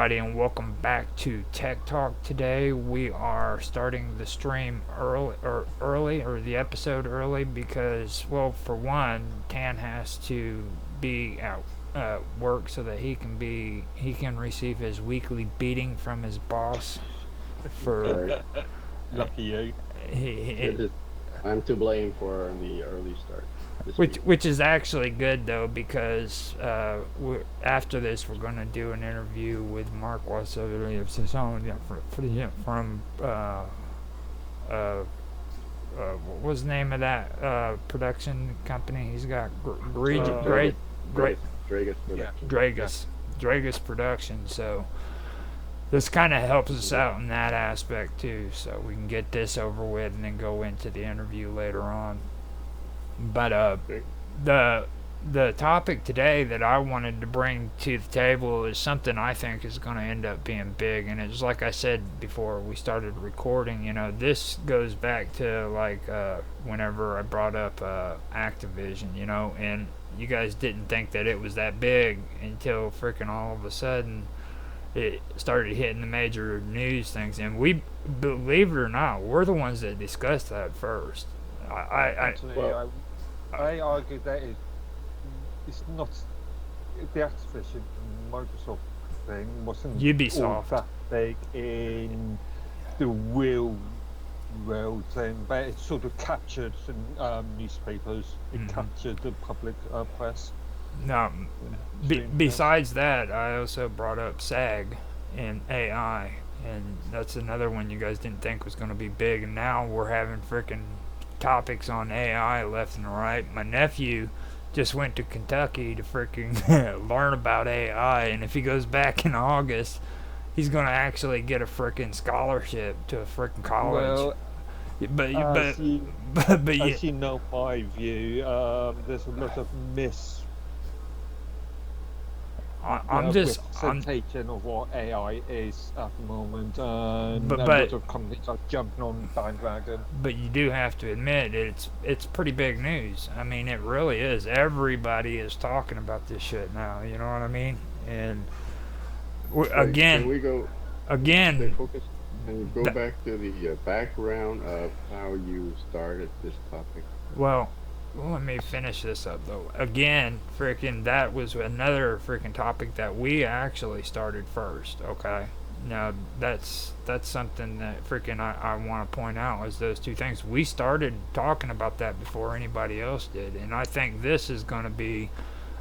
everybody, and welcome back to Tech Talk. Today we are starting the stream early, or the episode early, because, well, for one, Tan has to be at work so that he can receive his weekly beating from his boss. For Right. Lucky you. he, I'm to blame for the early start this Which week. which is actually good though, because after this we're going to do an interview with Mark Wasovic from what was the name of that production company? He's got great Dragus, great Dragus Yeah. production. Dragus Production. So this kind of helps us out in that aspect too, so we can get this over with and then go into the interview later on. But Okay. the topic today that I wanted to bring to the table is something I think is going to end up being big, and it's like I said before we started recording. This goes back to whenever I brought up Activision, and you guys didn't think that it was that big until freaking all of a sudden it started hitting the major news things, and we, believe it or not, we're the ones that discussed that first. Actually, Well- I argue that it's not the Activision Microsoft thing wasn't Ubisoft. all that big in the real world thing, but it sort of captured the newspapers. It Mhm. captured the public press. No, Stream press. besides that, I also brought up SAG and AI, and that's another one you guys didn't think was going to be big, and now we're having freaking topics on AI left and right. My nephew just went to Kentucky to freaking learn about AI, and if he goes back in August, he's going to actually get a freaking scholarship to a freaking college. Well, but as you, but yeah, as you know, my view, there's a lot of I'm just I'm, representation of what AI is at the moment, and But- a but- lot of companies are jumping on the bandwagon. but you do have to admit it's pretty big news. I mean, it really is. Everybody is talking about this shit now. You know what I mean? And Wait, Can again, we go? Stay again, focused. Can we go That- back to the background of how you started this topic? well, let me finish this up though. Again, freaking, that was another freaking topic that we actually started first. Okay. Now that's something that freaking I want to point out is those two things. We started talking about that before anybody else did, and I think this is going to be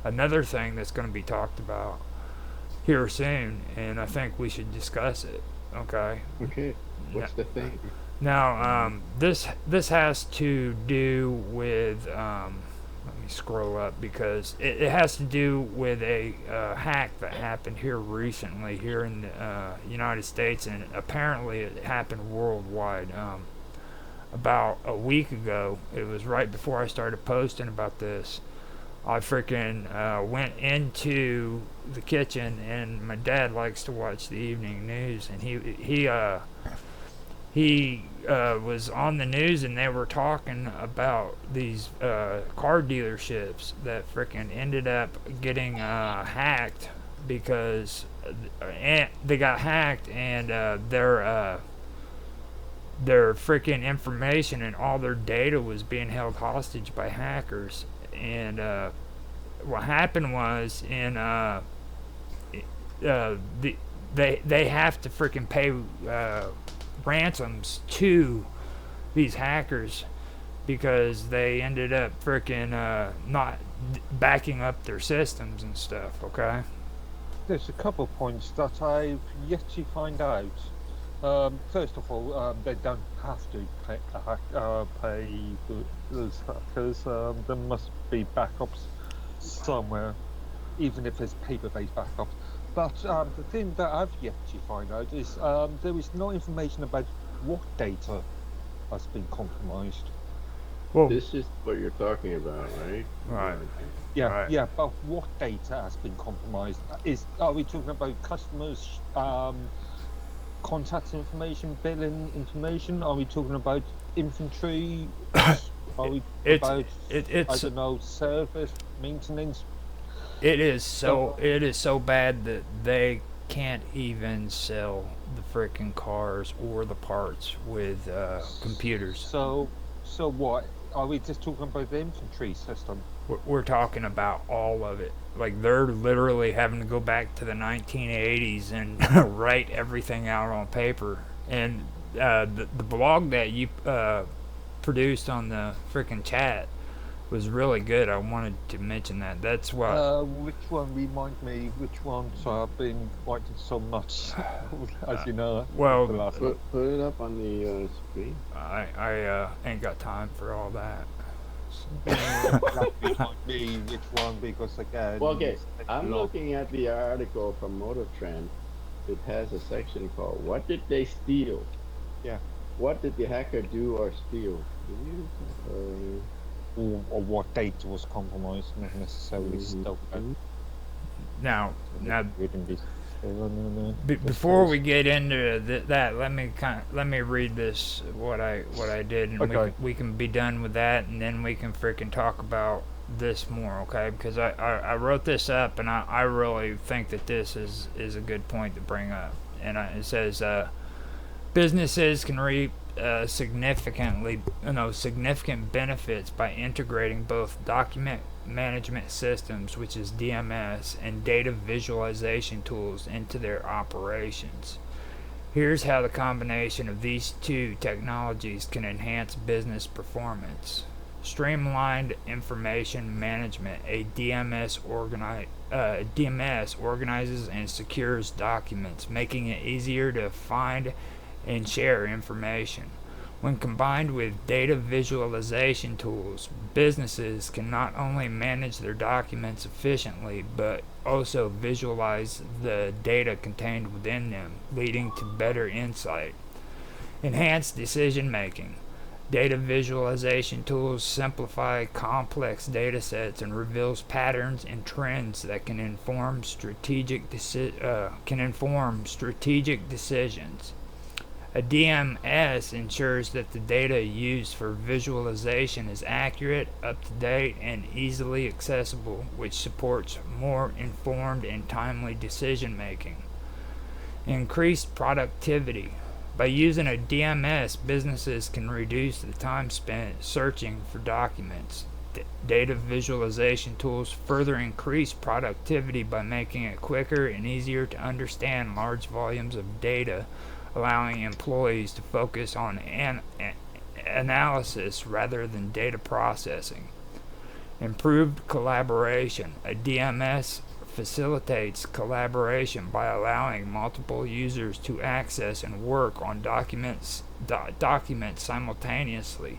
another thing that's going to be talked about here soon, and I think we should discuss it. Okay. Okay. What's the thing? Now, this has to do with. Let me scroll up because it has to do with a hack that happened here recently here in the United States, and apparently it happened worldwide. About a week ago, it was right before I started posting about this. I freaking went into the kitchen, and my dad likes to watch the evening news, and he was on the news, and they were talking about these car dealerships that freaking ended up getting hacked because they got hacked, and their freaking information and all their data was being held hostage by hackers. And what happened was they have to freaking pay ransoms to these hackers because they ended up freaking not backing up their systems and stuff. Okay. There's a couple of points that I've yet to find out. First of all, they don't have to pay those hackers. There must be backups somewhere, even if it's paper-based backups. But the thing that I've yet to find out is there is no information about what data has been compromised. Well, This is what you're talking about, right? Right. Yeah, Right. yeah, but what data has been compromised? Are we talking about customers' contact information, billing information? Are we talking about inventory? Are we it's about I it's don't know, service maintenance? it is so bad that they can't even sell the frickin' cars or the parts with computers. So what? Are we just talking about the infantry system? We're talking about all of it. Like they're literally having to go back to the 1980s and write everything out on paper. And the blog that you produced on the freaking chat was really good. I wanted to mention that. That's what Which one? Remind me. Which one? So I've been writing so much, as you know, well, the last one. Put it up on the screen. I ain't got time for all that. Remind me which one, because again. Well, okay, it's I'm a lot. looking at the article from Motor Trend. It has a section called "What Did They Steal?" Yeah. What did the hacker do or steal? Or what data was compromised, not necessarily Mhm, stolen. mhm. Now, Wouldn't be stolen, before we get into that, let me read this what I did, and Okay. we can be done with that, and then we can freaking talk about this more, okay? Because I wrote this up, and I really think that this is a good point to bring up, and it says businesses can reap significant benefits by integrating both document management systems, which is DMS, and data visualization tools into their operations. Here's how the combination of these two technologies can enhance business performance. Streamlined information management. DMS organizes and secures documents, making it easier to find and share information. When combined with data visualization tools, businesses can not only manage their documents efficiently, but also visualize the data contained within them, leading to better insight. Enhanced decision making. Data visualization tools simplify complex data sets and reveals patterns and trends that can inform strategic decisions. A DMS ensures that the data used for visualization is accurate, up to date, and easily accessible, which supports more informed and timely decision making. Increased productivity. By using a DMS, businesses can reduce the time spent searching for documents. Data visualization tools further increase productivity by making it quicker and easier to understand large volumes of data, allowing employees to focus on analysis rather than data processing. Improved collaboration. A DMS facilitates collaboration by allowing multiple users to access and work on documents simultaneously.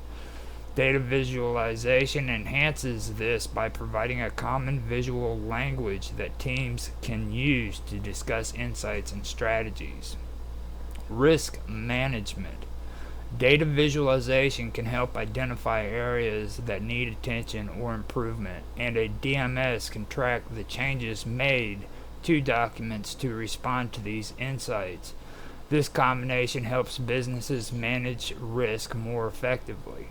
Data visualization enhances this by providing a common visual language that teams can use to discuss insights and strategies. Risk management. Data visualization can help identify areas that need attention or improvement, and a DMS can track the changes made to documents to respond to these insights. This combination helps businesses manage risk more effectively.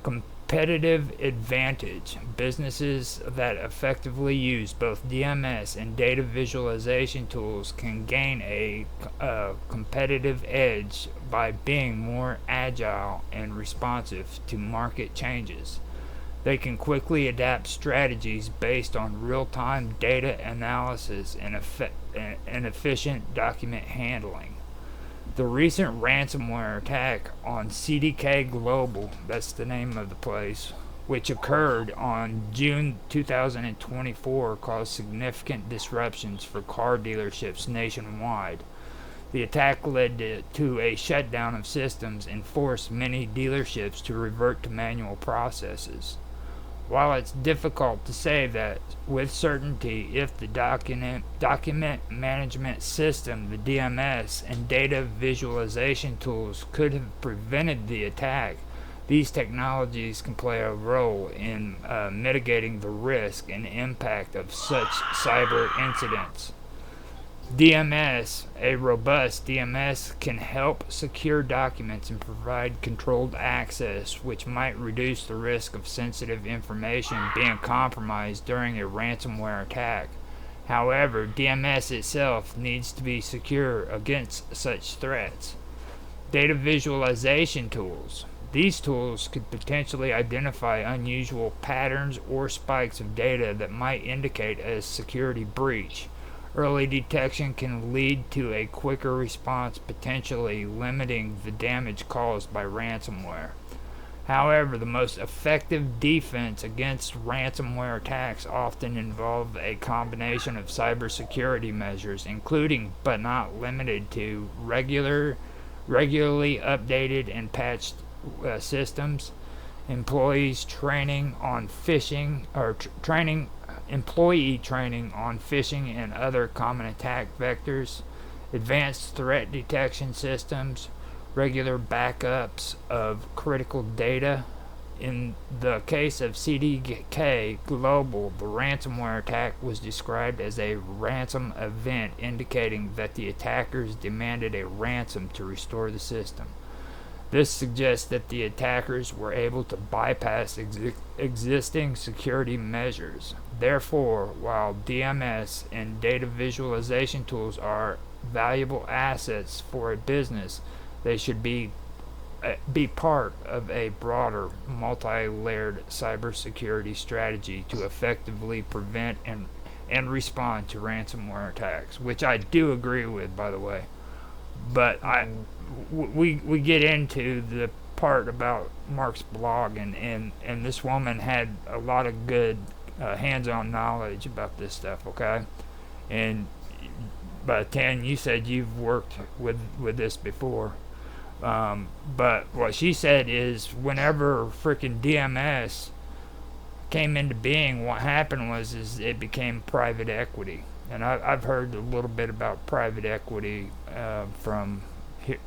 Competitive advantage. Businesses that effectively use both DMS and data visualization tools can gain a competitive edge by being more agile and responsive to market changes. They can quickly adapt strategies based on real time data analysis and efficient document handling. The recent ransomware attack on CDK Global, that's the name of the place, which occurred on June 2024, caused significant disruptions for car dealerships nationwide. The attack led to a shutdown of systems and forced many dealerships to revert to manual processes. While it's difficult to say that with certainty if the document management system, the DMS, and data visualization tools could have prevented the attack, these technologies can play a role in mitigating the risk and impact of such cyber incidents. DMS, a robust DMS, can help secure documents and provide controlled access, which might reduce the risk of sensitive information being compromised during a ransomware attack. However, DMS itself needs to be secure against such threats. Data visualization tools. These tools could potentially identify unusual patterns or spikes of data that might indicate a security breach. Early detection can lead to a quicker response, potentially limiting the damage caused by ransomware. However, the most effective defense against ransomware attacks often involve a combination of cybersecurity measures, including but not limited to regularly updated and patched systems, employees training on phishing or employee training on phishing and other common attack vectors, advanced threat detection systems, regular backups of critical data. In the case of CDK Global, the ransomware attack was described as a ransom event, indicating that the attackers demanded a ransom to restore the system. This suggests that the attackers were able to bypass existing security measures. Therefore, while DMS and data visualization tools are valuable assets for a business, they should be part of a broader, multi-layered cybersecurity strategy to effectively prevent and respond to ransomware attacks, which I do agree with, by the way. But we get into the part about Mark's blog, and this woman had a lot of good hands-on knowledge about this stuff, okay? And but 10, you said you've worked with this before. But what she said is whenever freaking DMS came into being, what happened was it became private equity. And I've heard a little bit about private equity from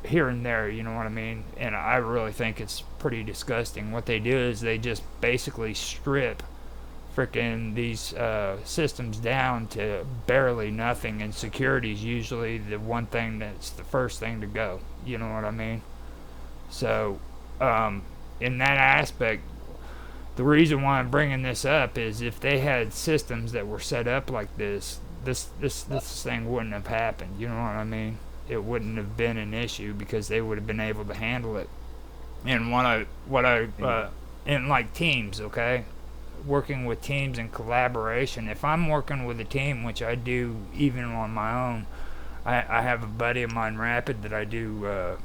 here and there, you know what I mean? And I really think it's pretty disgusting. What they do is they just basically strip freaking these systems down to barely nothing, and security is usually the one thing that's the first thing to go. You know what I mean? So, in that aspect, the reason why I'm bringing this up is if they had systems that were set up like this thing wouldn't have happened. You know what I mean? It wouldn't have been an issue because they would have been able to handle it. And in like teams, okay? Working with teams and collaboration. If I'm working with a team, which I do even on my own, I have a buddy of mine, Rapid, that I do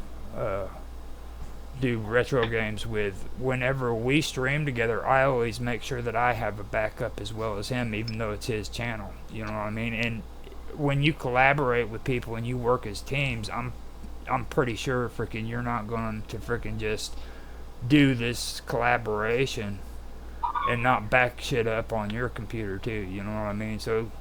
retro games with. Whenever we stream together, I always make sure that I have a backup as well as him, even though it's his channel. You know what I mean? And when you collaborate with people and you work as teams, I'm pretty sure freaking you're not going to freaking just do this collaboration and not back shit up on your computer too. You know what I mean? So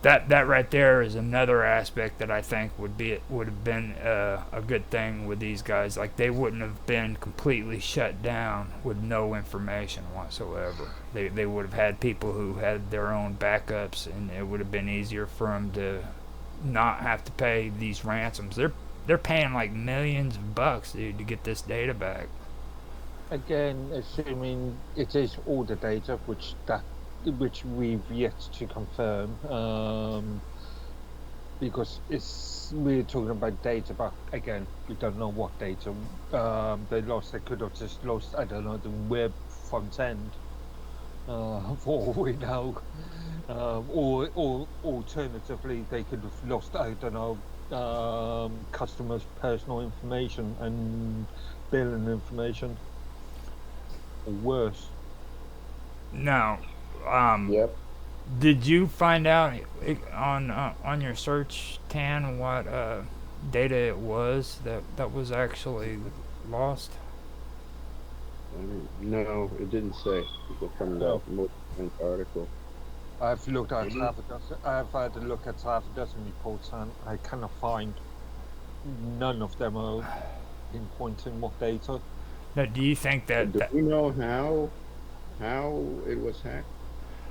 that right there is another aspect that I think would have been a good thing with these guys. Like, they wouldn't have been completely shut down with no information whatsoever. They would have had people who had their own backups, and it would have been easier for them to not have to pay these ransoms. They're paying like millions of bucks, dude, to get this data back. Again, assuming it is all the data, which we've yet to confirm, because we're talking about data, but again, we don't know what data they lost. They could have just lost, I don't know, the web front end, for all we know, or alternatively, they could have lost, I don't know, customers' personal information and billing information, or worse. Now, Yep. did you find out on your search, Tan, what data it was that was actually lost? No, it didn't say. It was from the most article. I've looked at Really? I've had a look at half a dozen reports, and I cannot find, none of them are pinpointing what data. Now, do you think that, Do we know how it was hacked?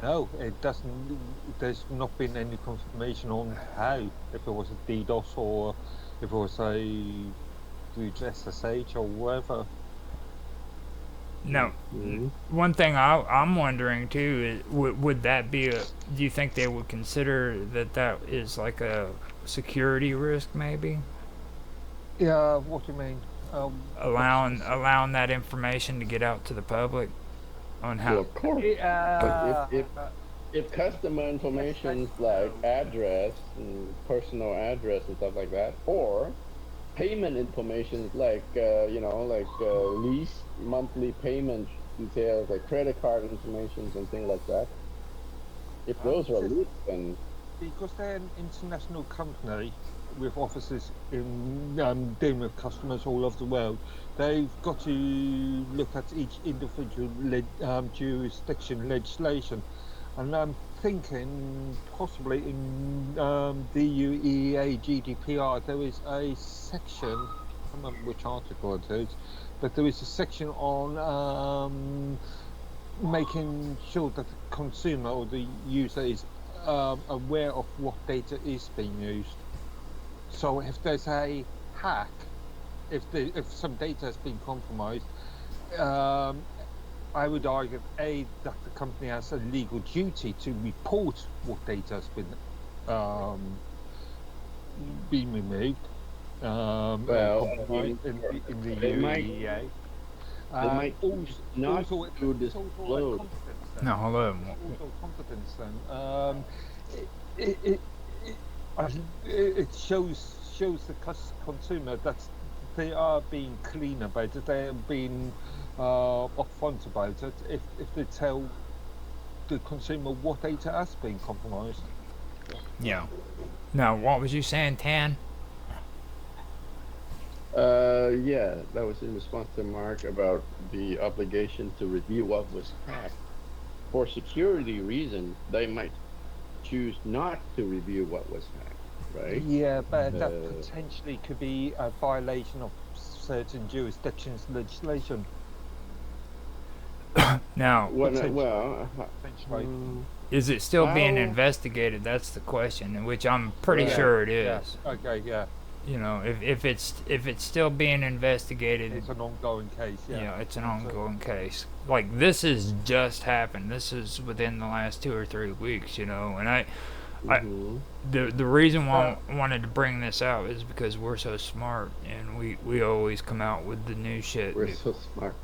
No, it doesn't. There's not been any confirmation on how. If it was a DDoS or if it was a huge SSH or whatever. Now, Hmm. one thing I'm wondering too is would that be a? Do you think they would consider that is like a security risk, maybe Yeah, what do you mean? What specific? allowing that information to get out to the public on Well, how? of course. Yeah, If customer yes and information's like no. address and personal address and stuff like that, or payment information like like lease monthly payment details like credit card information and things like that, if those are Just leaked, then because they're an international company with offices in dealing with customers all over the world, they've got to look at each individual jurisdiction legislation. And I'm thinking possibly in the UEA GDPR there is a section, I can't remember which article it is, but there is a section on making sure that the consumer or the user is aware of what data is being used. So if there's a hack, if some data has been compromised, um, I would argue that the company has a legal duty to report what data has um, been removed and well, I mean, compromised in the they might UEA. they might choose Also, not also, to it's also a disclose. competence then. No, hello. It's also a competence then. It, it, it, it shows the consumer that they are being clean about it. They are being upfront about it. If they tell the consumer what data has been compromised. Yeah. Now, what was you saying, Tan? Yeah, that was in response to Mark about the obligation to review what was hacked. For security reasons, they might choose not to review what was hacked, right? Yeah, but that Uh, potentially could be a violation of certain jurisdictions' legislation. Now, well, Potentially, potentially. uh, is it still being how? investigated? That's the question, in which I'm pretty Right. sure it Yeah. is. Okay. Yeah. You know, if it's still being investigated, It's an ongoing case. you Yeah. know, it's an So, ongoing case. Like this has just happened. This is within the last 2 or 3 weeks. You know, and I Hmm. the reason why uh, I wanted to bring this out is because we're so smart and we always come out with the new shit. We're so smart.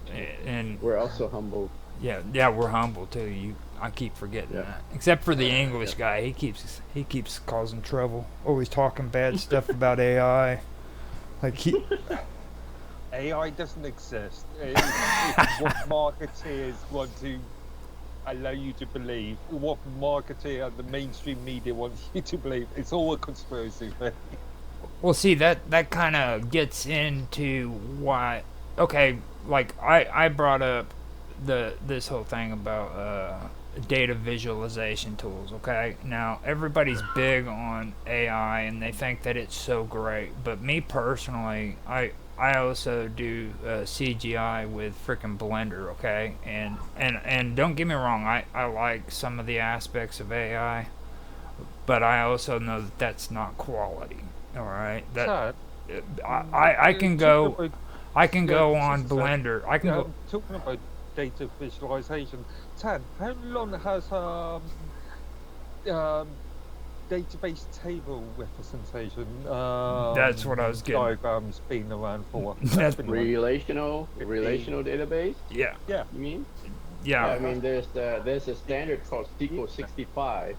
And We're also humble. yeah, we're humble too. I keep forgetting Yeah. that. Except for the Yeah. English guy, he keeps causing trouble. Always talking bad stuff about AI. Like he, AI doesn't exist. It's what marketeers want to allow you to believe. What marketeer and the mainstream media wants you to believe. It's all a conspiracy theory. well, see that kind of gets into why. Okay, like I brought up this whole thing about data visualization tools. Okay, now everybody's big on AI and they think that it's so great, but me personally, I also do CGI with freaking Blender. Okay, and don't get me wrong, I like some of the aspects of AI, but I also know that that's not quality. All right, that Tad, I can talking go about I can go on just a sec. Blender. I can go. Talking about data visualization, Tad, how long has um, database table representation That's what I was getting. diagrams been around for? That's That's been around Relational 15. database. yeah, Yeah. You mean? Yeah, I yeah, mean there's a standard called SQL 65,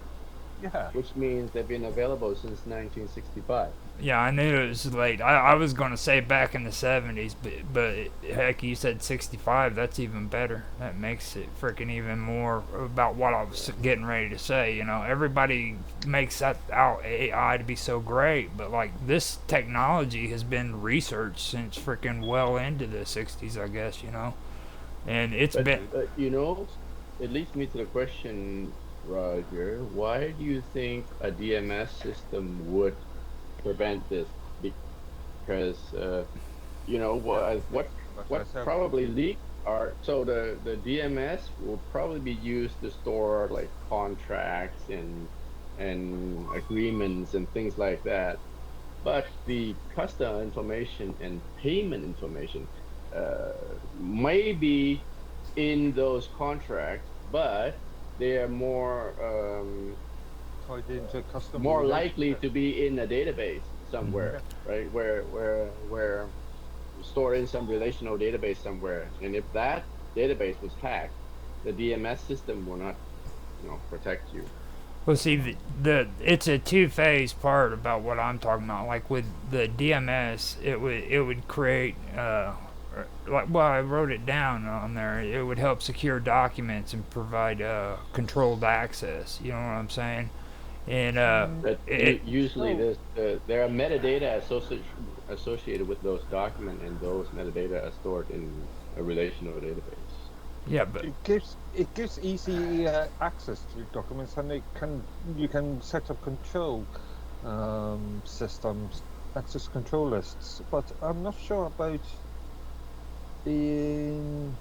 Yeah. which means they've been available since 1965. yeah. I knew it was late. I was gonna say back in the '70s, but heck, you said '65. That's even better. That makes it freaking even more about what I was getting ready to say. You know, everybody makes that out AI to be so great, but like this technology has been researched since freaking well into the '60s, I guess. You know, and it's But been it leads me to the question, Roger. Why do you think a DMS system would prevent this? Because Yeah. That's what I what said. probably leaked are, so the DMS will probably be used to store like contracts and agreements and things like that. But the customer information and payment information uh, may be in those contracts, but they are Tied into customer more likely relationship. to be in a database Hmm. somewhere, right? Where stored in some relational database somewhere. And if that database was hacked, the DMS system will not, protect you. Well, see, the it's a two-phase part about what I'm talking about. Like with the DMS, it would create like, well, I wrote it down on there. It would help secure documents and provide controlled access. You know what I'm saying? And Mm, But it usually no, there are metadata associated with those documents, and those metadata are stored in a relational database. yeah, but it gives easy access to documents, and you can set up control systems, access control lists. But I'm not sure about being.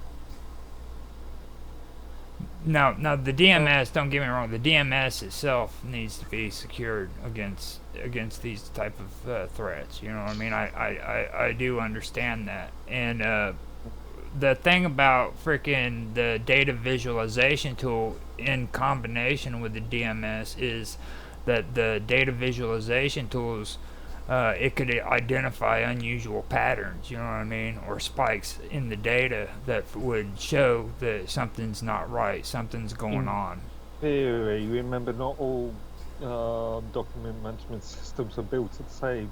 now the Uh, DMS. Don't get me wrong. The DMS itself needs to be secured against these type of threats. You know what I mean? I do understand that, and the thing about freaking the data visualization tool in combination with the DMS is that the data visualization tools, it could identify unusual patterns, you know what I mean, or spikes in the data that would show that something's not right, something's going in on. theory, remember, not all document management systems are built the same.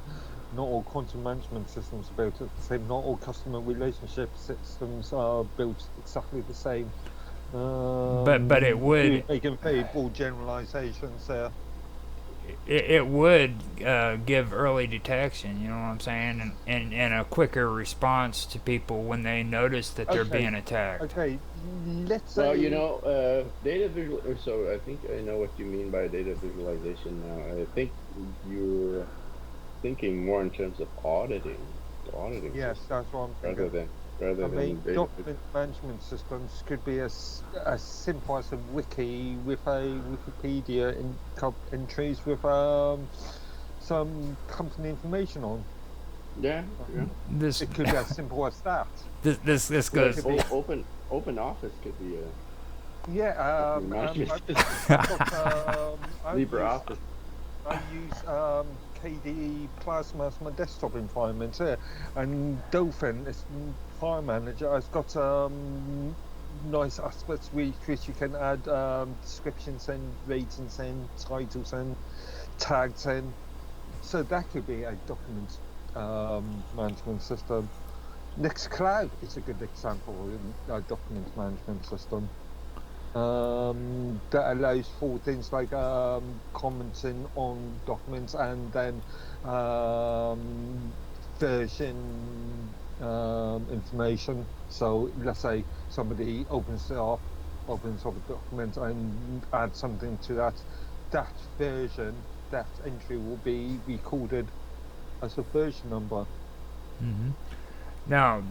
Not all content management systems are built the same. Not all customer relationship systems are built exactly the same. But it You're would making very broad generalizations there. it would give early detection, you know what I'm saying, and a quicker response to people when they notice that they're Okay, being attacked. okay. Let's Well, say data visual. So I think I know what you mean by data visualization now. I think you're thinking more in terms of the auditing yes, system, that's what I'm rather thinking. than I rather mean, than data. document management systems could be as simple as a wiki with a Wikipedia entries with some company information on. Yeah, yeah. This It could be as simple as that. this It Like goes. could be, open office could be a yeah. document management system. I've got LibreOffice. I use KDE Plasma as my desktop environment here, and Dolphin is File Manager. Has got nice aspects which you can add descriptions and ratings and titles and tags in. So that could be a document management system. Nextcloud is a good example of a document management system that allows for things like commenting on documents and then version information. So let's say somebody opens up a document and adds something to that version, that entry will be recorded as a version number. Hmm. Now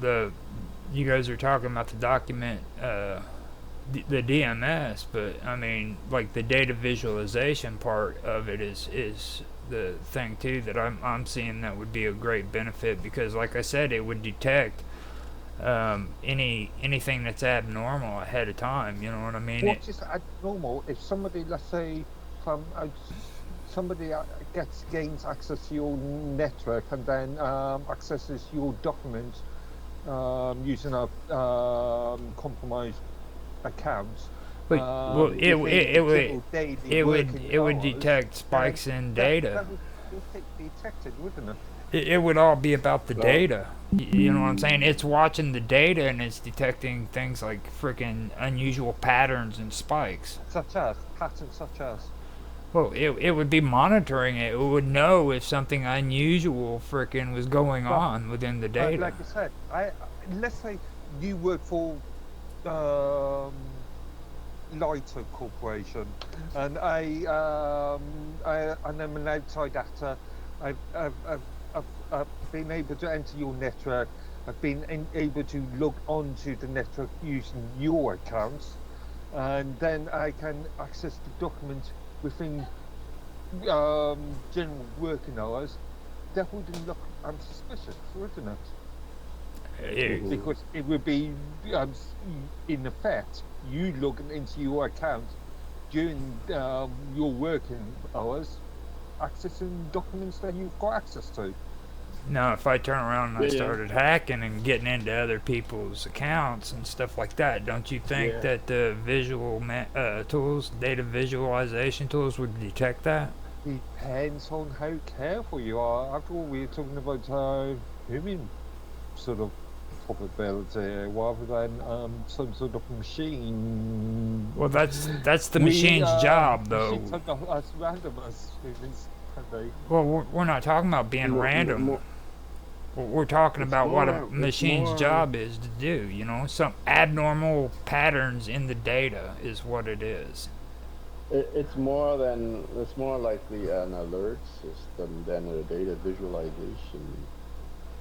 you guys are talking about the document, the DMS, but I mean, like the data visualization part of it is the thing too that I'm seeing that would be a great benefit because, like I said, it would detect anything that's abnormal ahead of time. You know what I mean? What is abnormal if somebody, let's say, from somebody gains access to your network and then accesses your documents using a compromised account But well, within general daily working it would hours, detect then spikes in that data. that would be detected, wouldn't it? It would all be about the Well, data. You know what I'm saying? It's watching the data and it's detecting things like freaking unusual patterns and spikes. Such as patterns, such as. Well, it would be monitoring it. It would know if something unusual freaking was going But on within the but data. like I said, let's say you work for um, Lighter Corporation, and and I'm an outside actor. I've been able to enter your network. I've been able to log onto the network using your accounts, and then I can access the document within general working hours. That wouldn't look unsuspicious, wouldn't it? Mhm. because it would be, in effect, you logging into your account during your working hours, accessing documents that you've got access to. Now, if I turn around and I Yeah, yeah, started hacking and getting into other people's accounts and stuff like that, don't you think yeah. that the tools, data visualization tools, would detect that? Depends on how careful you are. After all, we're talking about human sort of probability rather than some sort of machine. Well, that's the We machine's job, machines though. are not as random as humans, can they? Well, we're not talking about being More, more, random. more. We're talking It's about what a more. It's machine's more. job is to do. Some abnormal patterns in the data is what it is. It's more than. It's more likely an alert system than a data visualization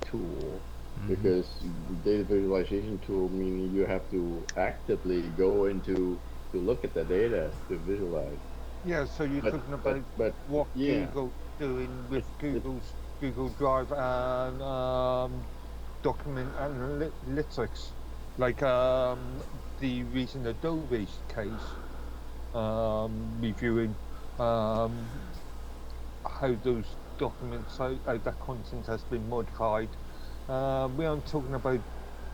tool, because the data visualization tool meaning you have to actively go into to look at the data to visualize. Yeah, so you're But talking but about but what yeah, Google doing with it's Google's Google Drive and document analytics, like the recent Adobe case, reviewing um, how those documents, how that content has been modified. We aren't talking about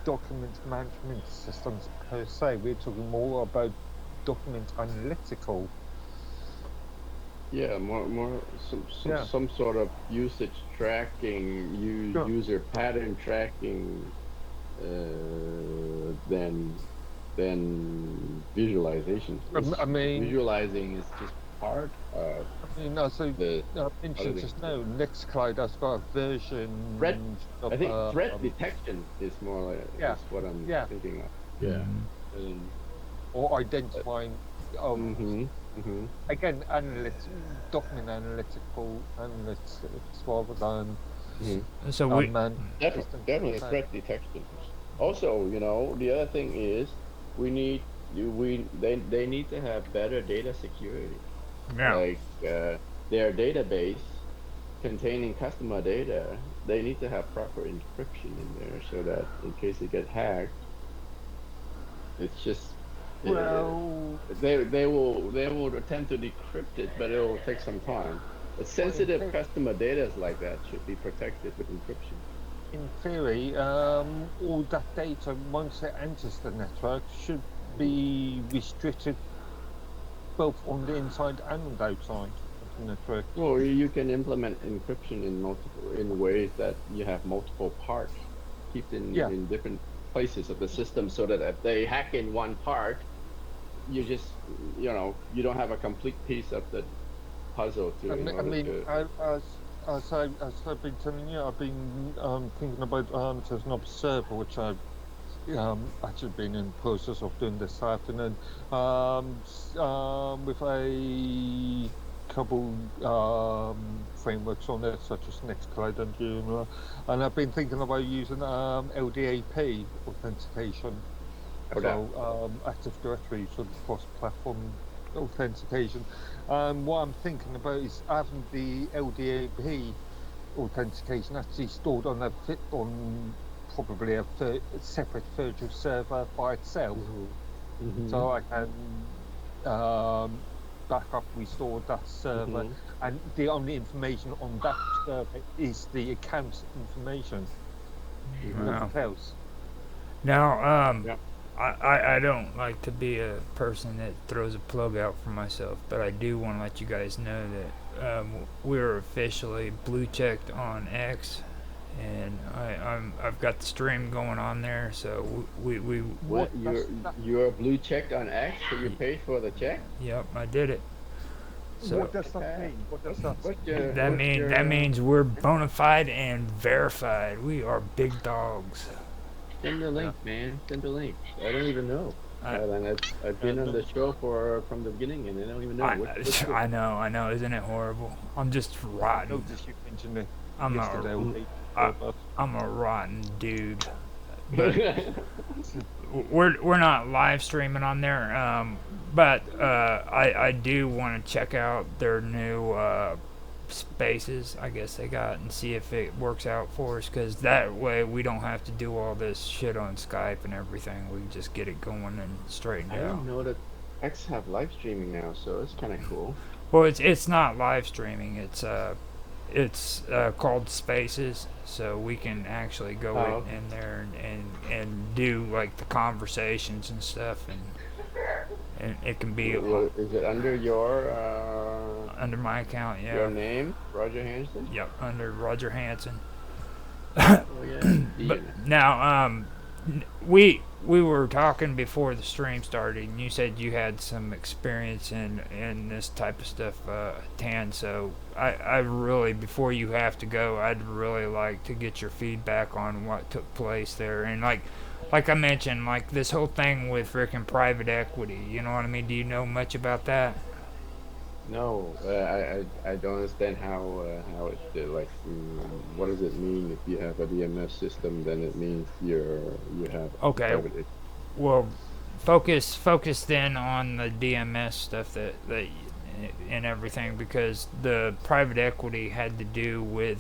document management systems per se. We're talking more about document analytical. yeah, more Yeah, some sort of usage tracking, sure. user pattern tracking, than visualization. I It's mean, visualizing is just also the mentioned part of the just now, Nextcloud has got a threat. version of I think threat detection is more like, yeah, is what I'm yeah, thinking of. Yeah. Mm-hmm. Um, or identifying of mm-hmm. Mm-hmm. again document analytical analytics rather than Mm-hmm. So we, systems per Definitely se. threat detection. Also, the other thing is we need they need to have better data security. yeah. Like their database containing customer data, they need to have proper encryption in there so that in case they get hacked, it's just Well, they will attempt to decrypt it, but it will take some time. But well, sensitive customer data like that should be protected with encryption. in theory, all that data once it enters the network should Mhm. be restricted both on the inside and on the outside of the network. Well, you can implement encryption in ways that you have multiple parts, keep Yeah, in different places of the system, so that if they hack in one part, you just you don't have a complete piece of the puzzle to in I order mean, to. as I've been telling you, I've been thinking about there's an observer which I've actually been in the process of doing this afternoon, with a couple frameworks on it, such as Nextcloud and Joomla, and I've been thinking about using LDAP authentication, Oh, that. so Active Directory sort of cross-platform authentication. What I'm thinking about is having the LDAP authentication actually stored on on probably a separate virtual server by itself, Hmm. Hmm. so I can back up, restore that server, Hmm. and the only information on that server is the account information, Hmm. Wow. nothing else. Now, Yeah. I don't like to be a person that throws a plug out for myself, but I do want to let you guys know that we're officially blue checked on X, and I've got the stream going on there. So we What What does you're that you're blue checked on X, so you paid for the check? yep, I did it. So what does that Okay. mean? What does What's that what's your mean? what's that your means we're bona fide and verified. We are big dogs. Send the Yeah. link, man. Send the link. I don't even know. I And I've been on the show from the beginning, and I don't even know I what's the. I know, isn't it horrible? I'm just I rotten. noticed you mentioned it I'm yesterday or a the day I, before, but I'm a rotten dude. But we're not live streaming on there. But I do want to check out their new Spaces, I guess they got, and see if it works out for us. Because that way we don't have to do all this shit on Skype and everything. We can just get it going and straightened I out. didn't know that X have live streaming now, so it's kind of cool. Well, it's not live streaming. It's called Spaces, so we can actually go Oh, in there and do like the conversations and stuff, and it can be is it under under my account. your Yeah. name, Roger Hanson? Yep, under Roger Hanson. Oh yeah, But Ian. now, we were talking before the stream started, and you said you had some experience in this type of stuff, Tan. So I really, before you have to go, I'd really like to get your feedback on what took place there, and like I mentioned, like this whole thing with freaking private equity. You know what I mean? Do you know much about that? No, I don't understand how it like what does it mean if you have a DMS system? Then it means you have Okay, private. well, focus then on the DMS stuff that and everything, because the private equity had to do with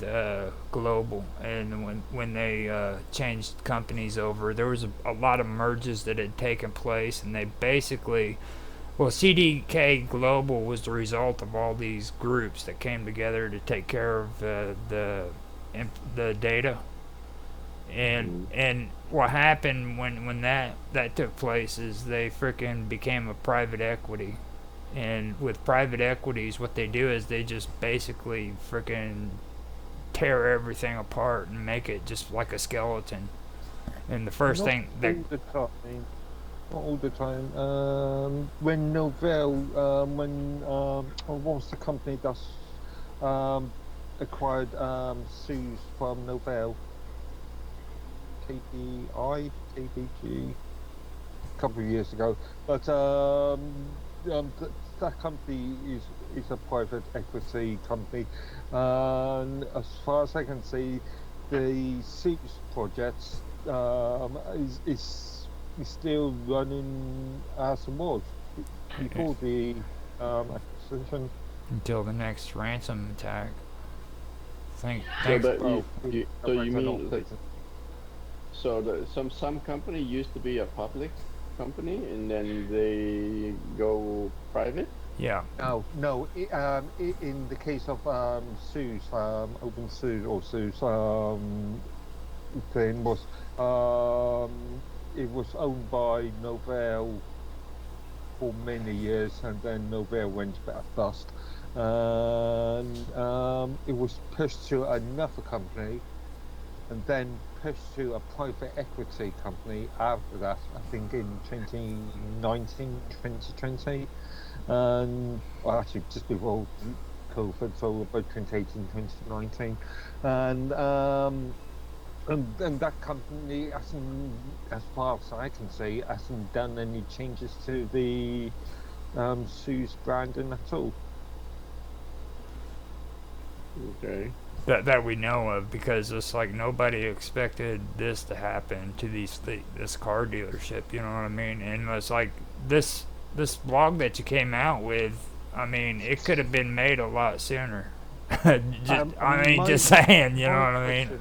global, and when they changed companies over, there was a lot of merges that had taken place, and they basically, well, CDK Global was the result of all these groups that came together to take care of the data, Mm, and what happened when that took place is they freaking became a private equity. And with private equities, what they do is they just basically freaking tear everything apart and make it just like a skeleton. And the first Not thing that all the time. Not all the time. When Novell, what was the company that's acquired Suze from Novell? KPI, KPG, a couple of years ago. But that company is a private equity company, and as far as I can see, the Suze project is still running as it was before the acquisition. until the next ransom attack. So Thanks. that Well, so you an mean like operation. so some company used to be a public company and then they go private? Yeah. No. In the case of Suze, Open Suze or Suze, thing was it was owned by Novell for many years, and then Novell went a bit bust, and it was pushed to another company, and then pushed to a private equity company after that, I think in 2019, 2020, and well, actually just before COVID, so about 2018, 2019, and and that company hasn't, as far as I can see, hasn't done any changes to the Sue's branding at all. Okay. That we know of, because it's like nobody expected this to happen to this car dealership. You know what I mean? And it's like this blog that you came out with. I mean, it could have been made a lot sooner. I mean, just saying. You know what I mean?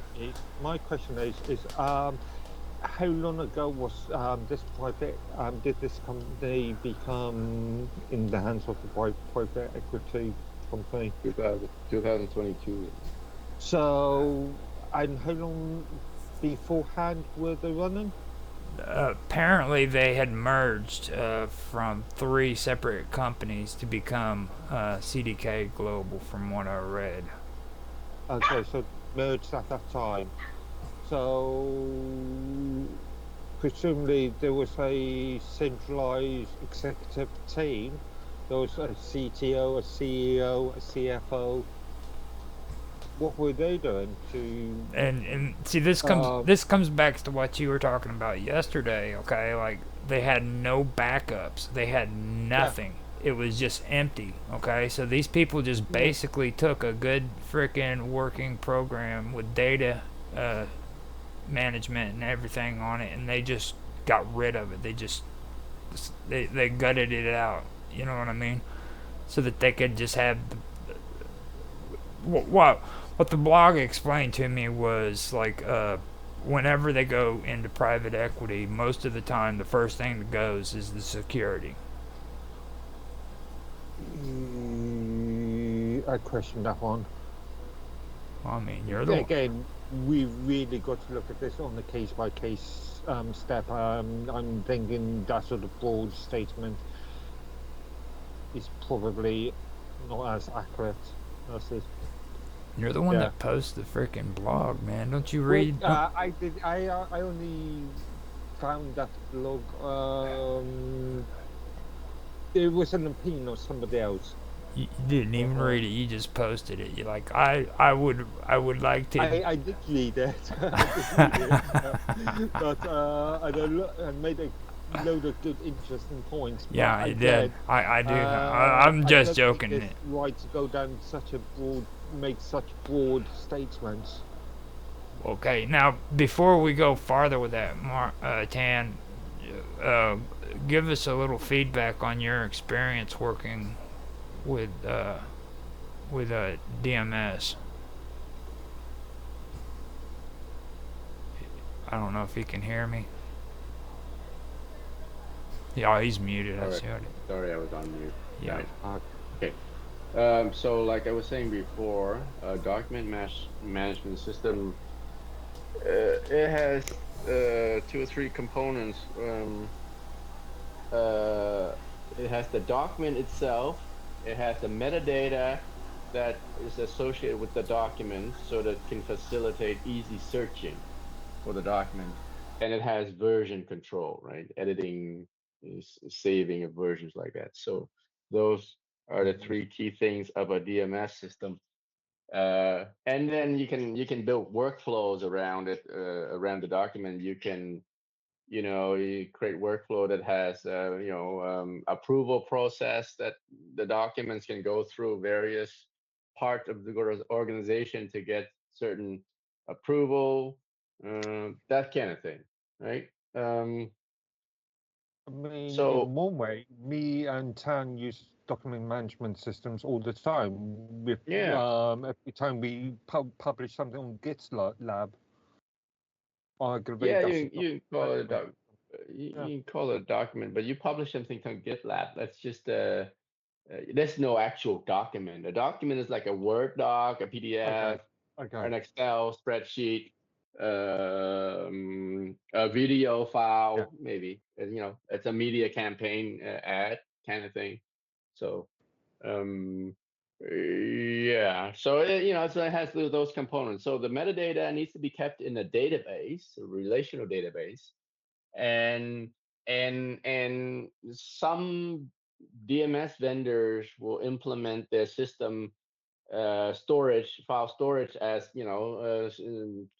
My question is how long ago was this private? Did this company become in the hands of the private equity company? 2022. So, and how long beforehand were they running? Apparently, they had merged from 3 separate companies to become CDK Global, from what I read. Okay, so merged at that time. So, presumably there was a centralized executive team. There was a CTO, a CEO, a CFO. What were they doing to? And see, this comes back to what you were talking about yesterday. Okay, like they had no backups, they had Yeah, nothing. It was just empty. Okay, so these people just yeah. basically took a good freaking working program with data management and everything on it, and they just got rid of it. They gutted it out. You know what I mean? So that they could just have what the blog explained to me was like whenever they go into private equity, most of the time the first thing that goes is the security. I question that one. I mean, you're the one. Again, we've really got to look at this on a case by case step. I'm thinking that sort of broad statement is probably not as accurate as this. You're the one Yeah. that posts the freaking blog, man. Don't you Well, read? I did. I only found that blog. It was an opinion of somebody else. You didn't even read it. You just posted it. You're like, I would like to. I did read it. I did read it. But I made a load of good, interesting points. Yeah, but you did. I do. I'm I just don't think joking. it's right to go down such a make such broad statements. Okay, now before we go farther with that, Tan, give us a little feedback on your experience working with DMS. I don't know if he can hear me. Yeah, he's muted. I see it. Sorry, I was on mute. Yeah. Right. Okay. So like I was saying before, document management system, it has 2 or 3 components. It has the document itself. It has the metadata that is associated with the document, so that can facilitate easy searching for the document. And it has version control, right? Editing, saving of versions like that. So those are the 3 key things of a DMS system. And then you can build workflows around it, around the document. You can, you create workflow that has, approval process that the documents can go through various parts of the organization to get certain approval, that kind of thing, right? I mean, So in one way, me and Tan use document management systems all the time. With yeah, every time we publish something on GitLab, arguably yeah, that's a you can document call it a management. Yeah. you can call it a document, but you publish something on GitLab. That's just there's no actual document. A document is like a Word doc, a Okay. PDF, Okay. an Excel spreadsheet, a video Yeah. file, maybe. It's a media campaign ad kind of thing. So, um, yeah. So so it has those components. So the metadata needs to be kept in a database, a relational database, and some DMS vendors will implement their system file storage as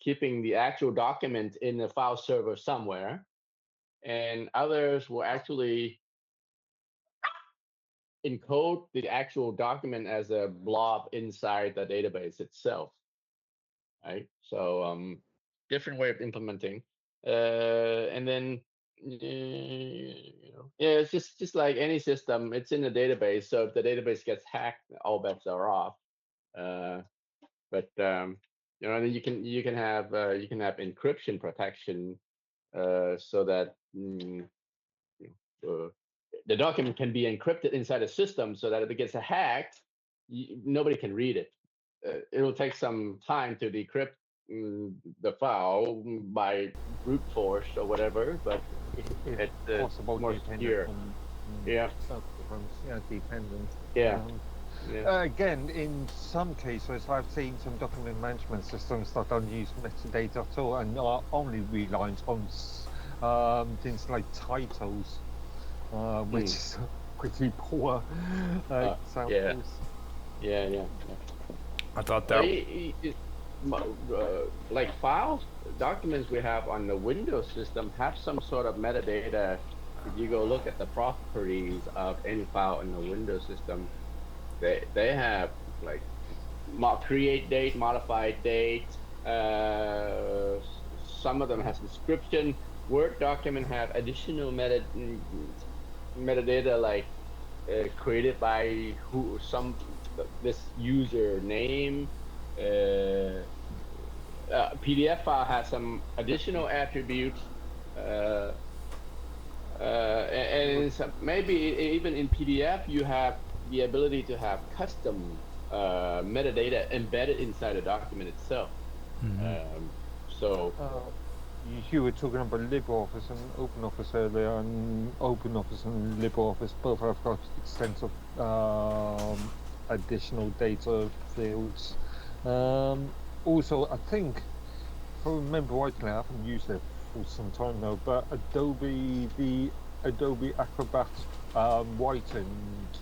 keeping the actual document in a file server somewhere, and others will actually encode the actual document as a blob inside the database itself, right? So different way of implementing, and then yeah, it's just like any system. It's in the database, so if the database gets hacked, all bets are off. Uh, but and then you can have encryption protection, so that uh, the document can be encrypted inside a system, so that if it gets hacked, nobody can read it. It'll take some time to decrypt the file by brute force or whatever, but If it's possible, more dependent secure. on Yeah, circumstance. Yeah, dependent. yeah, yeah. Again, in some cases, I've seen some document management systems that don't use metadata at all and are only reliant on things like titles, which is pretty poor Yeah, examples. yeah. I thought that. Like files, documents we have on the Windows system have some sort of metadata. If you go look at the properties of any file in the Windows system, they have like create date, modified date. Some of them has description. Word document have additional metadata like created by this user name, PDF file has some additional attributes, uh, and maybe even in PDF you have the ability to have custom metadata embedded inside the document itself. So You were talking about LibreOffice and OpenOffice earlier, and OpenOffice and LibreOffice both have got extensive additional data fields. Also, I think, if I remember rightly, I haven't used it for some time now, but the Adobe Acrobat writing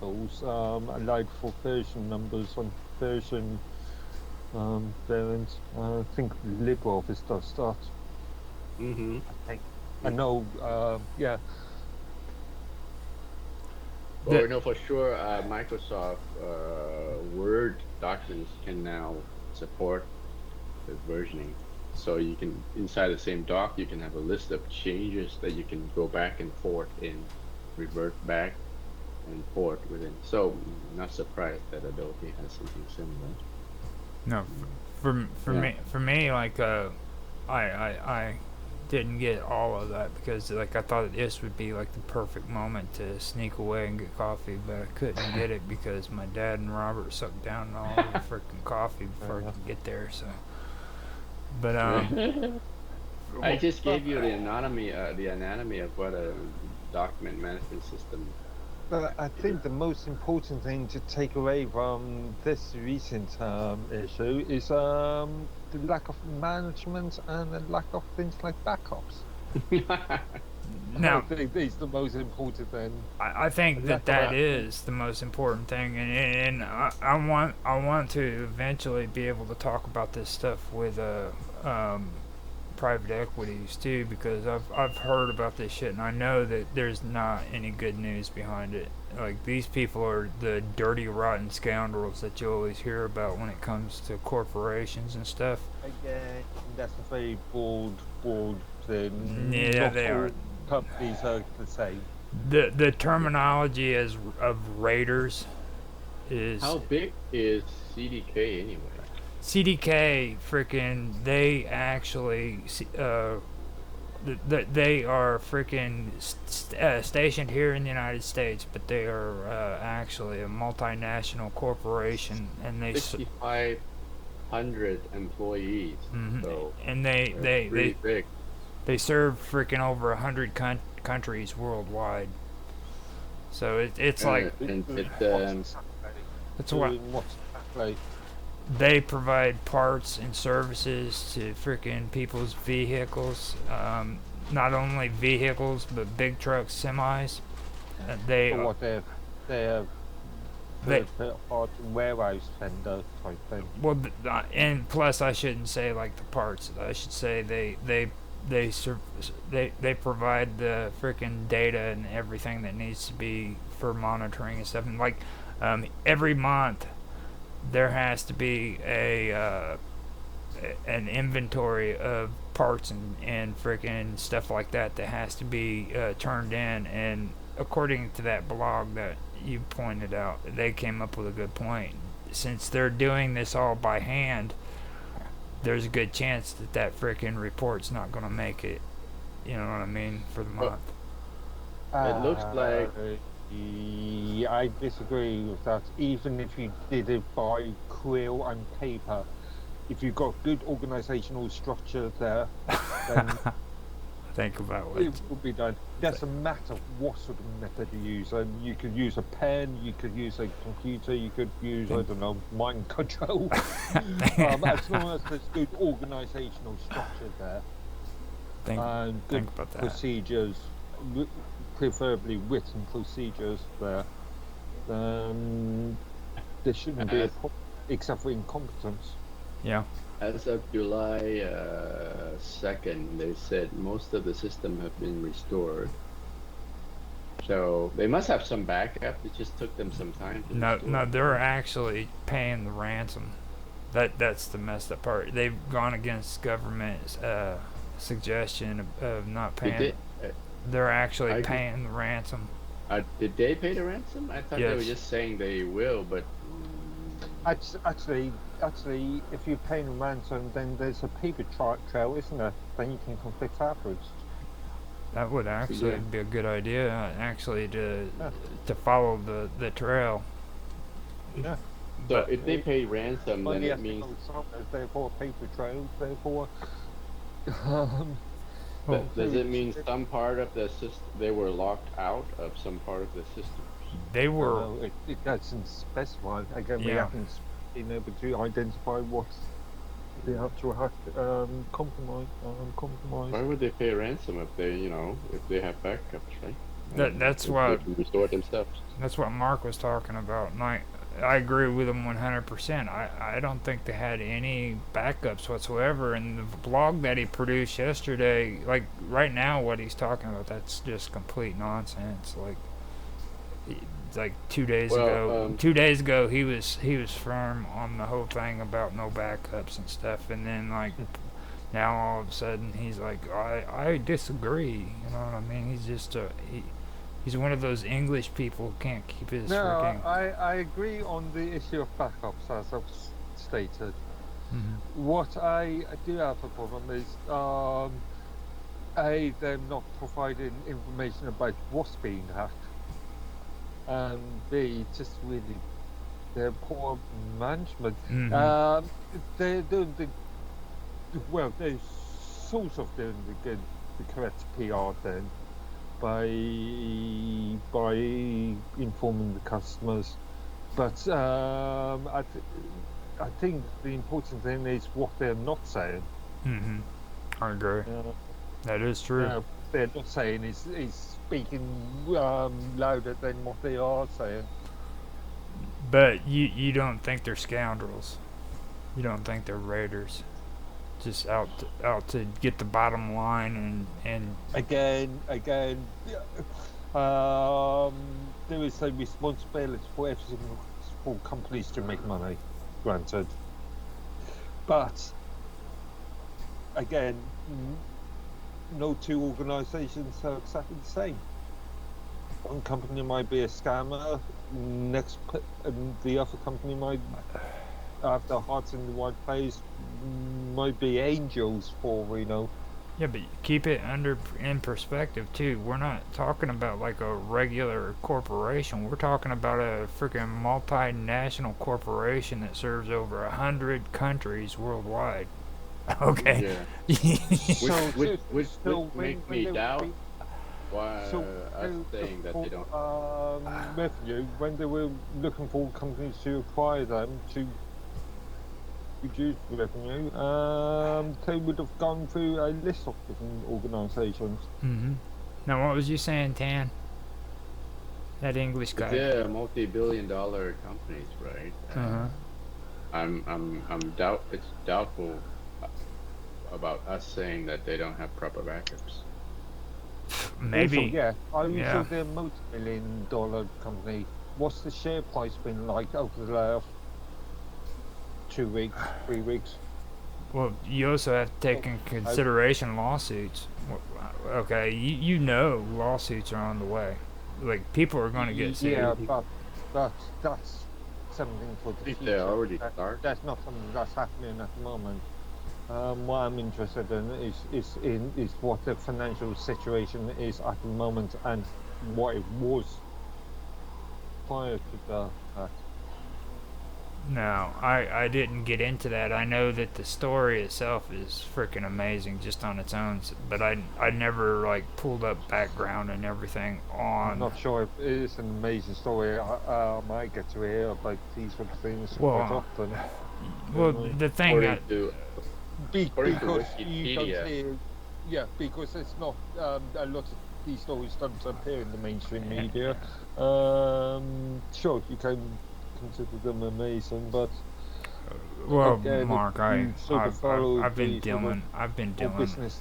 tools allowed for version numbers on version variants. I think LibreOffice does that. mm-hmm. I think. I know, yeah. Well, we know for sure Microsoft Word documents can now support the versioning. So you can, inside the same doc, you can have a list of changes that you can go back and forth and revert back and forth within. So not surprised that Adobe has something similar. No, for me, like I didn't get all of that because like I thought this would be like the perfect moment to sneak away and get coffee, but I couldn't get it because my dad and Robert sucked down all the freaking coffee before I could get there. So, but I just gave you the anatomy of what a document management system. But I think the most important thing to take away from this recent issue is the lack of management and the lack of things like backups. now, I think it's the most important thing. I think that is the most important thing, and I want to eventually be able to talk about this stuff with private equities too, because I've heard about this shit and I know that there's not any good news behind it. Like, these people are the dirty, rotten scoundrels that you always hear about when it comes to corporations and stuff. Again, that's a very broad thing. Yeah, Not they all are. companies are the same. The terminology as of raiders is How big is CDK anyway? CDK. Freaking, they actually they are freaking stationed here in the United States, but they are actually a multinational corporation, and they 6,500 employees. Mhm. So and pretty big. they serve freaking over 100 countries worldwide. So it's like And it's what they provide parts and services to freaking people's vehicles. Not only vehicles, but big trucks, semis. They For what they have part warehouse vendor type thing. well, and plus I shouldn't say like the parts. I should say they provide the freaking data and everything that needs to be for monitoring and stuff. And like every month there has to be an inventory of parts and freaking stuff like that has to be turned in. And according to that blog that you pointed out, they came up with a good point. Since they're doing this all by hand, there's a good chance that freaking report's not going to make it. You know what I mean? For the month. It looks like. I disagree with that. Even if you did it by quill and paper, if you've got good organisational structure there, then Think about it will be done. Doesn't matter what sort of method you use. You could use a pen, you could use a computer, you could use, I don't know, mind control. As long as there's good organisational structure there. And good think about that. procedures, preferably written procedures there, then there shouldn't be a problem, except for incompetence. Yeah. As of July 2nd, they said most of the system have been restored. So they must have some backup. It just took them some time to restore. No, they're actually paying the ransom. That's the messed up part. They've gone against government's suggestion of not paying. They're actually paying the ransom. Did they pay the ransom? I thought they were Yes. just saying they will, but Actually, if you're paying a ransom, then there's a paper trail, isn't there? Then you can conflict afterwards. That would actually Yeah. be a good idea, actually, Yeah, to follow the trail. yeah. So But if they pay ransom, then Money it has to means go somewhere. Therefore, a paper trail. Therefore, um, well, does it so mean some part of the system they were locked out of some part of the system? they I don't were, know. It doesn't specify. Again, we yeah. haven't been able to identify what's the actual hack compromise. Why would they pay ransom if they, if they have backups, right? That's If they what can restore it themselves. that's what Mark was talking about. And I agree with him 100%. I don't think they had any backups whatsoever. And the blog that he produced yesterday, like right now, what he's talking about, that's just complete nonsense. Like 2 days Well, ago, 2 days ago he was firm on the whole thing about no backups and stuff, and then like now all of a sudden he's like, I disagree. You know what I mean? He's just he's one of those English people who can't keep his No, freaking. I agree on the issue of backups, as I've stated. Mhm. What I do have a problem is, A, them not providing information about what's being hacked, and B, just really their poor management. Mhm. They're doing well, they're sort of doing the correct PR then by informing the customers, but I think the important thing is what they're not saying. Mhm. I agree. Uh, That is true. they're not saying is speaking louder than what they are saying. But you don't think they're scoundrels? You don't think they're raiders? Just out to get the bottom line and Again, there is a responsibility for every for companies to make money, granted. But again, no two organisations are exactly the same. One company might be a scammer, the other company might have their hearts in the right place, might be angels for we know. yeah, but keep it in perspective too. We're not talking about like a regular corporation. We're talking about a freaking multinational corporation that serves over 100 countries worldwide. Okay. Yeah. So, Which when make me they doubt why so us saying that they don't. revenue when they were looking for companies to acquire them to reduce revenue, they would have gone through a list of different organisations. Mhm. Now, what was you saying, Tan? That English If guy. they're multi-billion-dollar companies, right? Uh huh. It's doubtful about us saying that they don't have proper backups. Maybe. Also, yeah, I'm Yeah. sure they're a multi-billion-dollar company. What's the share price been like over the last 2 weeks, 3 weeks? Well, you also have to take in consideration lawsuits. Okay, you know lawsuits are on the way. Like people are going to get sued. Yeah, but that's something for I the think they future. already started. That's not something that's happening at the moment. What I'm interested in is what the financial situation is at the moment and what it was prior to that. No, I didn't get into that. I know that the story itself is freaking amazing just on its own, but I never like pulled up background and everything I'm on. not sure if it is an amazing story. I might get to hear about these sort of things quite Well, often. well, Certainly. the thing According to according to Because you don't Wikipedia, hear, yeah, because it's not a lot of these stories don't appear in the mainstream media. Sure, you can consider them amazing, but well, again, if Mark, you sort of follow I've been the sort of I've been more dealing, business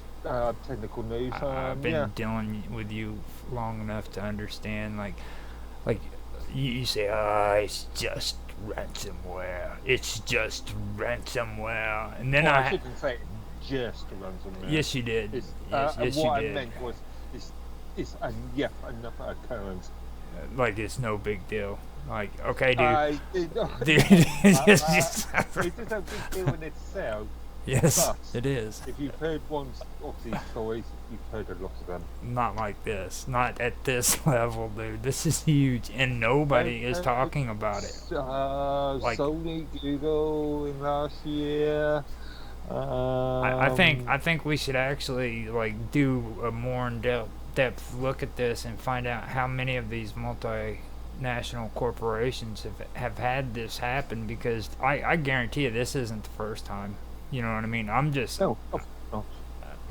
technical news, I've been yeah, dealing with you long enough to understand. Like you say, it's just ransomware. It's just ransomware, and then well, I shouldn't say just ransomware. yes, you did. It's, Yes, and yes, you what I did. meant was, it's yet another occurrence. Like it's no big deal. Like, okay, dude, I, it, dude, it's just, it is a big deal in itself, yes, but it is. if you've heard one of these stories, you've heard a lot of them. Not like this, not at this level, dude. This is huge, and nobody is talking about it. Like, Sony, Google in last year. I think we should actually like do a more in depth look at this and find out how many of these multinational corporations have had this happen, because I guarantee you this isn't the first time. You know what I mean? I'm just No, of course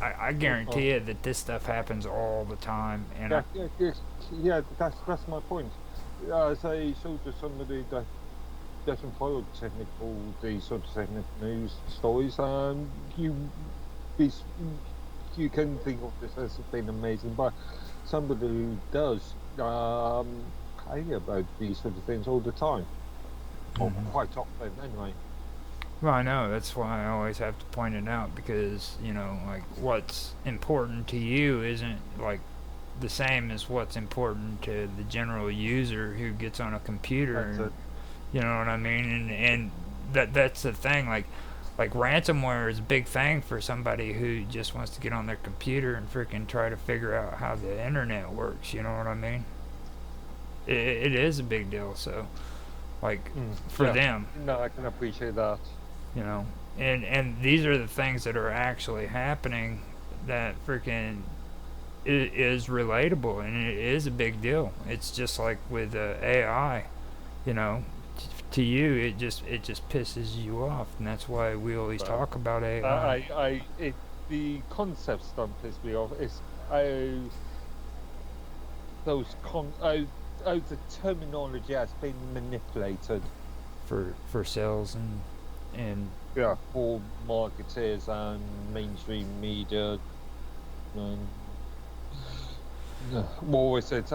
I guarantee you that this stuff happens all the time, and not. Yeah, that's my point. As a sort of somebody that doesn't follow these sort of technical news stories, these, you can think of this as being amazing, but somebody who does I hear about these sort of things all the time, or quite often anyway. well, I know that's why I always have to point it out, because like what's important to you isn't like the same as what's important to the general user who gets on a computer. That's And, it. you know what I mean? And that's the thing. Like ransomware is a big thing for somebody who just wants to get on their computer and freaking try to figure out how the internet works. You know what I mean? It is a big deal. So, like, for Yeah. them, No, I can appreciate that. you know, and these are the things that are actually happening that freaking is relatable, and it is a big deal. It's just like with AI, you know, to you it just pisses you off, and that's why we always Well, talk about AI. The concepts don't piss me off. It's oh, the terminology has been manipulated. For sales and Yeah, for marketers and mainstream media. And, what was it?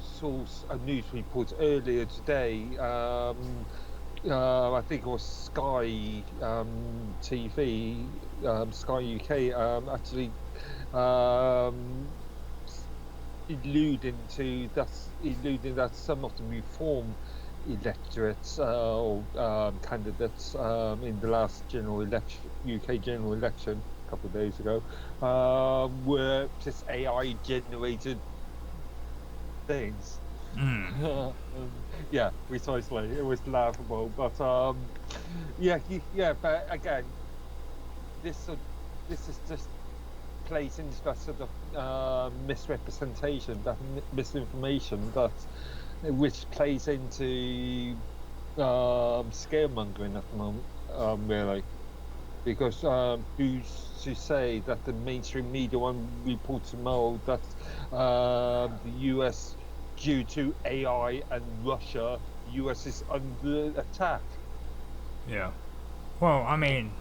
Source a news report earlier today. I think it was Sky TV, Sky UK, actually um, alluding that some of the reform electorates or candidates in the last general election, UK general election a couple of days ago, were just AI generated things. Yeah, precisely. It was laughable, but But again, this is just plays into that sort of misrepresentation, that misinformation, that which plays into scaremongering at the moment, really. Because who's to say that the mainstream media won't report tomorrow that the US, due to AI and Russia, US is under attack? yeah. Well, I mean,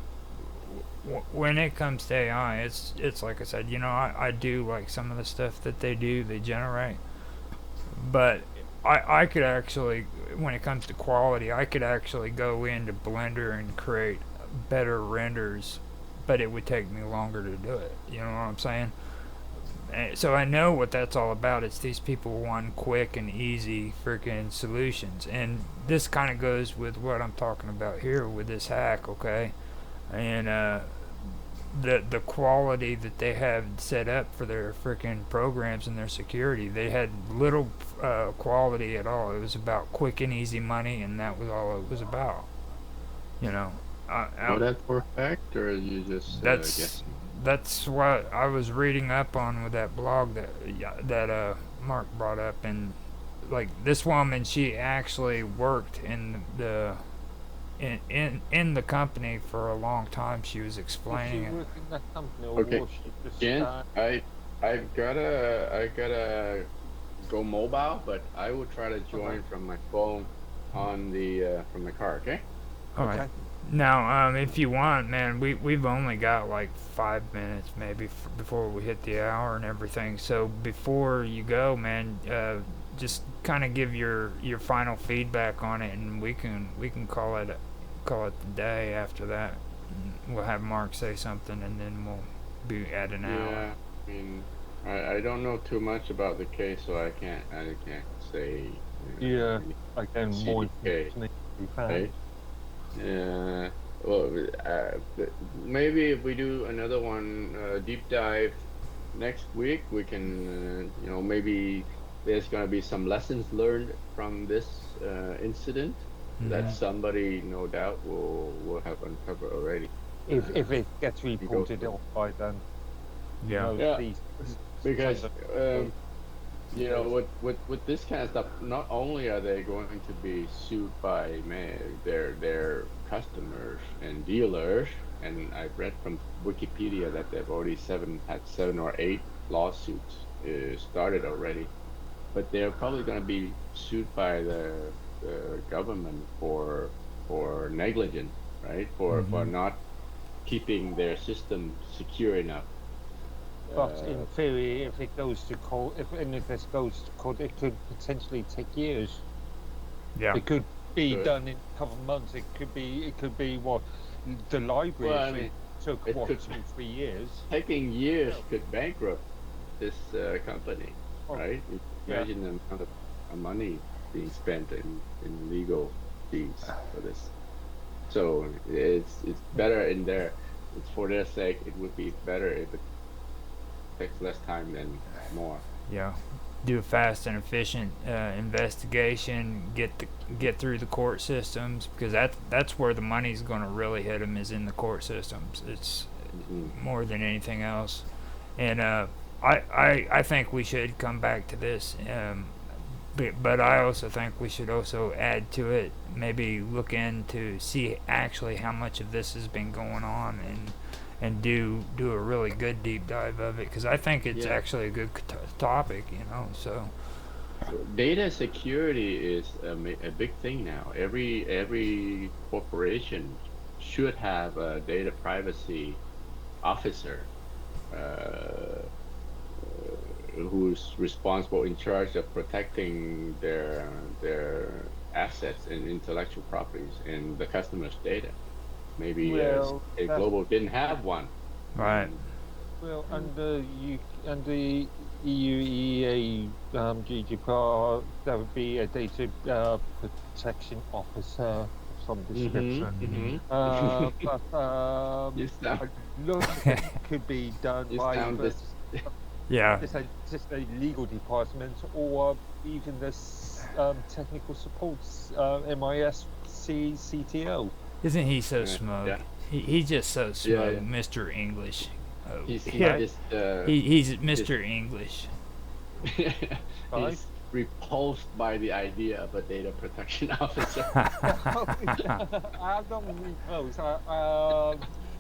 when it comes to AI, it's like I said. I do like some of the stuff that they generate, but I could actually, when it comes to quality, I could actually go into Blender and create better renders, but it would take me longer to do it. You know what I'm saying? So I know what that's all about. It's these people want quick and easy freaking solutions, and this kind of goes with what I'm talking about here with this hack, okay? And the quality that they have set up for their freaking programs and their security, they had little quality at all. It was about quick and easy money, and that was all it was about. You know, Know that for a fact, or you just that's guessing? that's what I was reading up on with that blog that Mark brought up, and like this woman, she actually worked in the company for a long time. She was Was she explaining it. working in that company, or Okay, was she just Jen, I gotta go mobile, but I will try to join from my phone on the from the car. Okay. All right. okay? Now, if you want, man, we've only got like 5 minutes maybe before we hit the hour and everything. So before you go, man, just kind of give your final feedback on it, and we can call it the day after that. And we'll have Mark say something, and then we'll be at an hour. Yeah, I mean, I don't know too much about the case, so I can't say Yeah, any again, more CDK, information needs to be found. right? Yeah. Well, maybe if we do another one deep dive next week, we can maybe there's gonna be some lessons learned from this incident that Hmm. somebody no doubt will have uncovered already. If it gets We go reported through. on by then, Yeah. most Yeah, these because kinds of you know, years. with this kind of stuff, not only are they going to be sued by their customers and dealers, and I've read from Wikipedia that they've already had 7 or 8 lawsuits started already, but they're probably going to be sued by the government for negligence, right? For Hmm. not keeping their system secure enough. But in Uh, theory, if it goes to court, if this goes to court, it could potentially take years. Yeah. It could be Good. done in a couple of months. It could be what the library. Well, I If it mean, took it what could 2, 3 years. taking years Oh, could bankrupt this company, oh, right? yeah. Imagine the amount of money being spent in legal fees for this. So it's better in their it's for their sake. It would be better if it takes less time than more. Yeah. Do a fast and efficient investigation. Get through the court systems because that's where the money's going to really hit them is in the court systems. It's Hmm. more than anything else. And I think we should come back to this. But I also think we should also add to it, maybe look into see actually how much of this has been going on and do a really good deep dive of it because I think it's Yeah. actually a good topic, you know. So Data security is a big thing now. Every corporation should have a data privacy officer who's responsible in charge of protecting their assets and intellectual properties and the customer's data. Maybe Well, a that's global didn't have one, right. and well mm, under EU GDPR, there would be a data protection officer of some mm-hmm, description. mm-hmm. But you sound a lot of it could be done you by sound either this Yeah. just a legal department or even this technical support MISC CTO. Isn't he so smug? yeah, He's just so yeah, smug, yeah. Mr. English. Oh, He's yeah. Right, just He's just Mr. English. right. he's repulsed by the idea of a data protection officer. I'm not really close.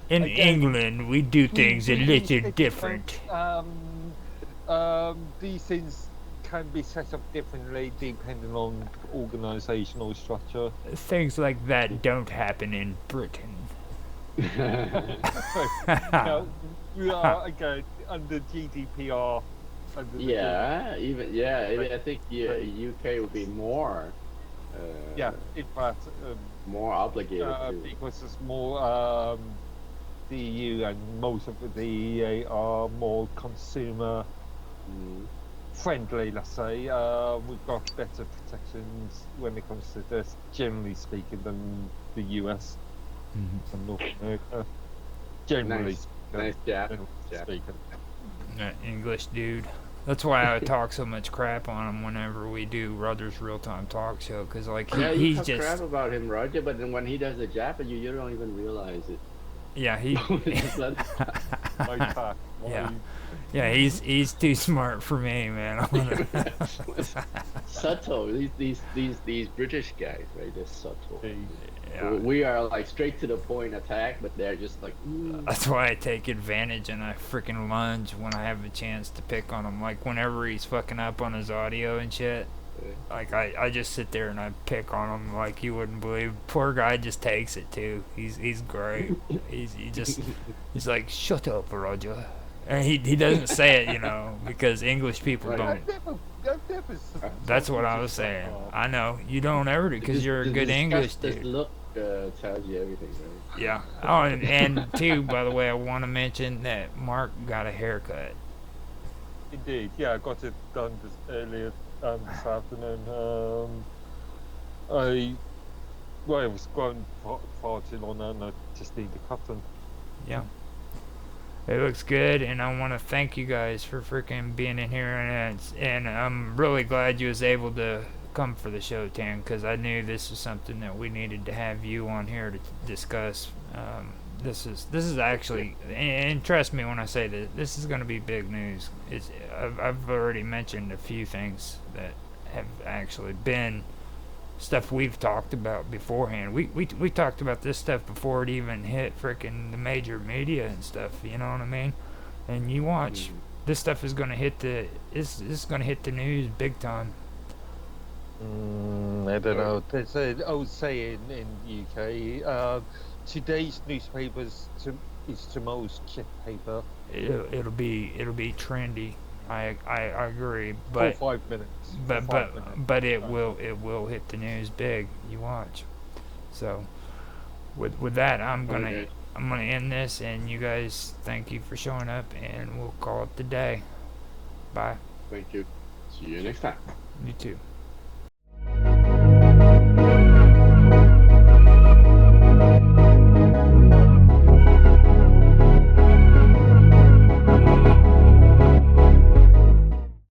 In Again, England, we do things a these little things, different. these things can be set up differently depending on organizational structure. Things like that don't happen in Britain. No, we are again under GDPR, under the Yeah, even yeah, GDPR. I think yeah, UK would be more Yeah, uh, in fact, more obligated to. because it's more the EU and most of the EA are more consumer Mm, friendly, let's say. We've got better protections when it comes to this, generally speaking, than the US Mhm. and North America. Generally nice, speaking. nice Jap, Generally Jap. speaking. English dude. That's why I talk so much crap on him whenever we do Ruther's Real Time Talk Show, because like Yeah, you he's talk crap just about him, Roger, but then when he does the Japanese, you don't even realize it. yeah he Just let My fact, yeah my yeah he's too smart for me, man. subtle. These British guys, right? They're subtle. the Yeah. We are like straight to the point attack, but they're just like, That's why I take advantage and I freaking lunge when I have a chance to pick on him. Like whenever he's fucking up on his audio and shit. Like I just sit there and I pick on him like you wouldn't believe. Poor guy just takes it too. He's great. He's like shut up, Roger. And he doesn't say it, you know, because English people Right. don't. I've never That's what I was shut saying. up. I know you don't ever do because you're a the good English disgusted dude. look tells you everything, right? Yeah. Oh, and too, by the way, I want to mention that Mark got a haircut. Indeed, yeah, I got it done earlier this afternoon. I well, I was going far too long, and I just need the cutting. Yeah. It looks good, and I want to thank you guys for freaking being in here, and I'm really glad you was able to come for the show, Tan, because I knew this was something that we needed to have you on here to discuss. This is actually, and trust me when I say this is going to be big news. I've already mentioned a few things that have actually been stuff we've talked about beforehand. We talked about this stuff before it even hit freaking the major media and stuff. You know what I mean? And you watch, this stuff is gonna hit the it's gonna hit the news big time. I don't know. There's an old saying in UK. Today's newspapers is tomorrow's chip paper. It'll be trendy. I agree, For but 5 minutes. but For but 5 minutes. but it will hit the news big. You watch. So with that, Okay. I'm gonna end this, and you guys, thank you for showing up, and we'll call it the day. Bye. Thank you. See you next time. You too.